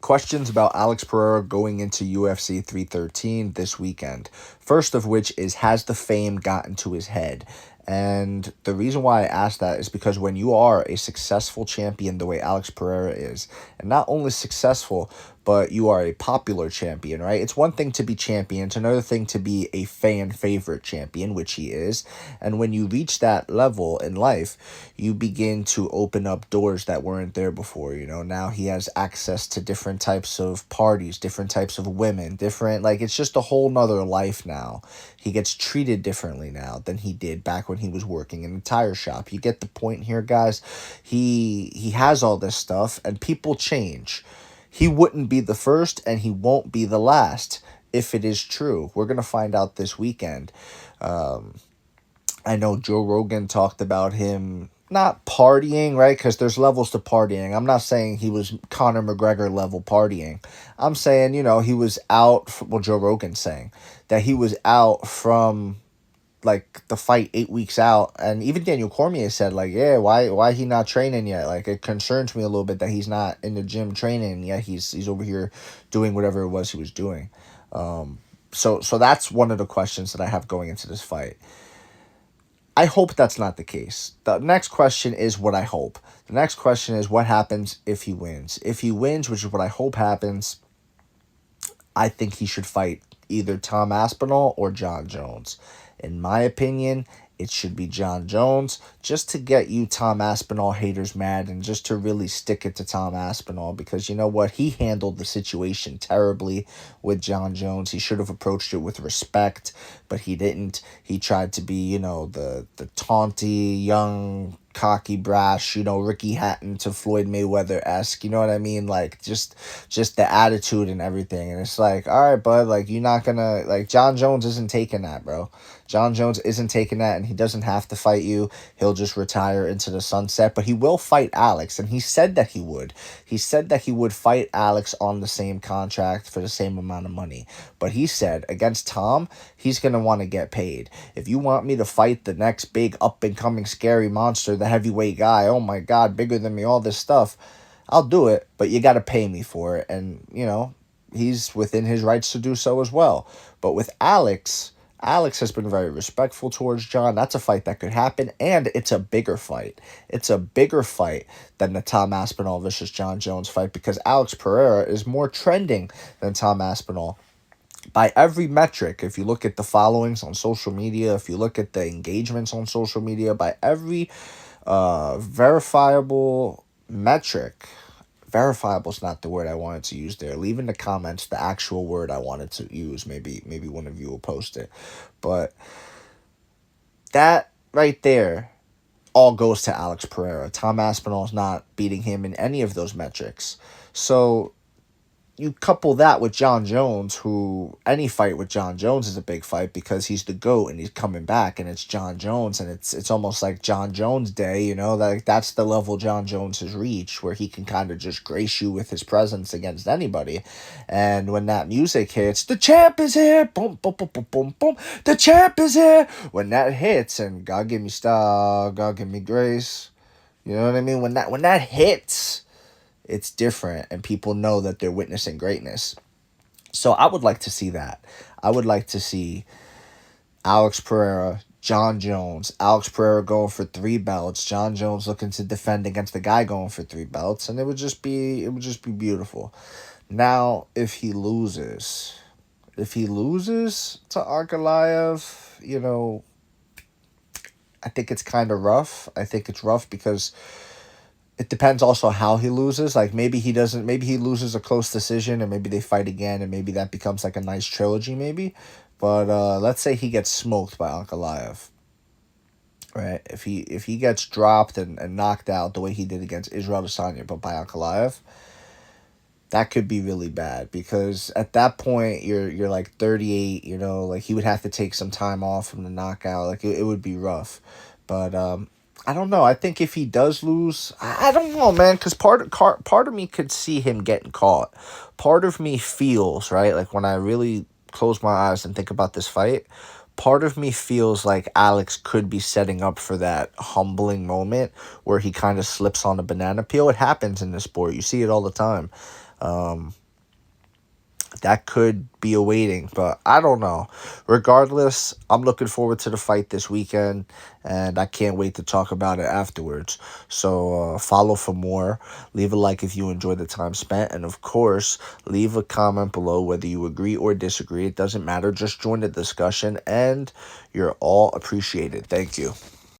questions about Alex Pereira going into UFC 313 this weekend. First of which is, has the fame gotten to his head? And the reason why I ask that is because when you are a successful champion the way Alex Pereira is, and not only successful, but you are a popular champion, right? It's one thing to be champion, it's another thing to be a fan favorite champion, which he is. And when you reach that level in life, you begin to open up doors that weren't there before. Now he has access to different types of parties, different types of women, it's just a whole nother life now. He gets treated differently now than he did back when he was working in a tire shop. You get the point here, guys. He has all this stuff, and people change. He wouldn't be the first, and he won't be the last if it is true. We're going to find out this weekend. I know Joe Rogan talked about him not partying, right? Because there's levels to partying. I'm not saying he was Conor McGregor level partying. I'm saying, he was out. Joe Rogan's saying that he was out from the fight 8 weeks out, and even Daniel Cormier said yeah, why he not training yet? It concerns me a little bit that he's not in the gym training yet. He's over here doing whatever it was he was doing. So that's one of the questions that I have going into this fight. I hope that's not the case. The next question is what I hope. The next question is what happens if he wins. If he wins, which is what I hope happens, I think he should fight either Tom Aspinall or John Jones. In my opinion, it should be John Jones, just to get you Tom Aspinall haters mad and just to really stick it to Tom Aspinall, because you know what? He handled the situation terribly with John Jones. He should have approached it with respect, but he didn't. He tried to be, the taunty, young, cocky, brash, Ricky Hatton to Floyd Mayweather-esque, you know what I mean? Just the attitude and everything. And it's all right, bud, you're not gonna, John Jones isn't taking that, bro. John Jones isn't taking that, and he doesn't have to fight you. He'll just retire into the sunset, but he will fight Alex, and he said that he would. He said that he would fight Alex on the same contract for the same amount of money. But he said, against Tom, he's going to want to get paid. If you want me to fight the next big up-and-coming scary monster, the heavyweight guy, oh my God, bigger than me, all this stuff, I'll do it, but you got to pay me for it. And, he's within his rights to do so as well. But with Alex has been very respectful towards John. That's a fight that could happen, and it's a bigger fight. It's a bigger fight than the Tom Aspinall versus John Jones fight, because Alex Pereira is more trending than Tom Aspinall. By every metric, if you look at the followings on social media, if you look at the engagements on social media, by every verifiable metric, verifiable is not the word I wanted to use there. Leave in the comments the actual word I wanted to use. Maybe one of you will post it. But that right there all goes to Alex Pereira. Tom Aspinall is not beating him in any of those metrics. So you couple that with John Jones, who any fight with John Jones is a big fight because he's the GOAT and he's coming back, and it's John Jones, and it's almost like John Jones Day, that's the level John Jones has reached, where he can kind of just grace you with his presence against anybody. And when that music hits, the champ is here, boom, boom, boom, boom, boom, boom, the champ is here. When that hits, and God give me style, God give me grace, you know what I mean? When that hits, it's different, and people know that they're witnessing greatness. So I would like to see that. I would like to see Alex Pereira, John Jones, Alex Pereira going for 3 belts, John Jones looking to defend against the guy going for 3 belts, and it would just be beautiful. Now, if he loses to Ankalaev, I think it's kind of rough. I think it's rough because it depends also how he loses. Maybe he loses a close decision, and maybe they fight again, and maybe that becomes a nice trilogy maybe. But let's say he gets smoked by Ankalaev. Right? If he gets dropped and knocked out the way he did against Israel Adesanya, but by Ankalaev, that could be really bad, because at that point you're 38, he would have to take some time off from the knockout. It would be rough. But I don't know. I think if he does lose, I don't know, man, because part of me could see him getting caught. Part of me feels, right, when I really close my eyes and think about this fight, part of me feels like Alex could be setting up for that humbling moment where he kind of slips on a banana peel. It happens in this sport. You see it all the time. That could be awaiting, but I don't know. Regardless, I'm looking forward to the fight this weekend, and I can't wait to talk about it afterwards. So follow for more. Leave a like if you enjoyed the time spent, and of course, leave a comment below whether you agree or disagree. It doesn't matter. Just join the discussion, and you're all appreciated. Thank you.